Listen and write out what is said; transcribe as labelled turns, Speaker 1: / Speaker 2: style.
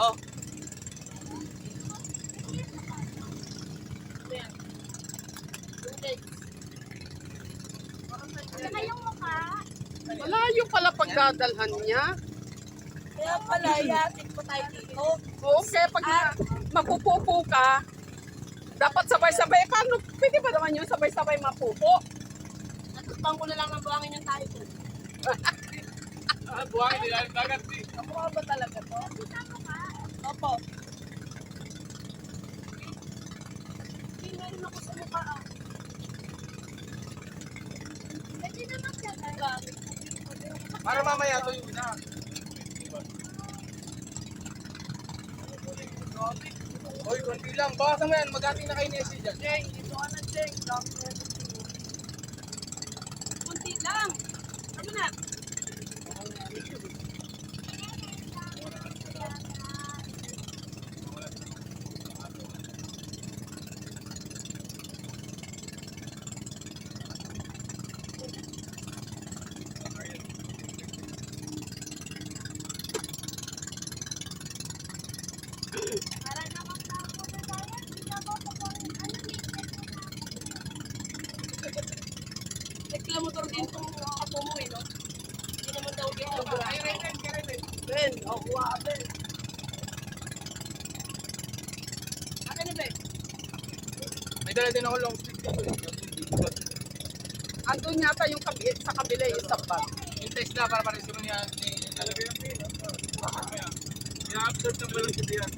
Speaker 1: Oh.
Speaker 2: Saka yung mukha.
Speaker 3: Malayo pala pagdadalhan niya.
Speaker 2: Kaya pala, yatin po tayo dito.
Speaker 3: Oo, kaya pag mapupupo ka, dapat sabay-sabay. Paano? Pwede ba naman yung sabay-sabay mapupo?
Speaker 2: Natutupang ko na lang ng buhangin yung tayo ko.
Speaker 1: Buhangin nila ang dagat eh.
Speaker 2: Ako ba talaga to? Opo. Hindi na rin ako sa mukha. Pwede naman siya gamit.
Speaker 1: Para mamaya to yung ina. Hoy, konti lang. Bawasan mo yan. Mag-ating na kayo ni Essie dyan.
Speaker 2: Jeng, ito ka na, Jeng. Kunti lang. Ano na? Para naman ako na tayo. Hindi na ako nagkilomotor din itong apo mo eh, no? Hindi naman daw dito.
Speaker 1: Ay, Raven, kaya Raven.
Speaker 3: Ben, kuha ka, Ben.
Speaker 2: Akin na, Ben.
Speaker 1: May dala din ako long stick dito.
Speaker 3: Andun yata yung sa kabila yung isang bag.
Speaker 1: Yung text na para pares naman yan. Talaga yung pin. Ina-absorb ng balon sa diyan.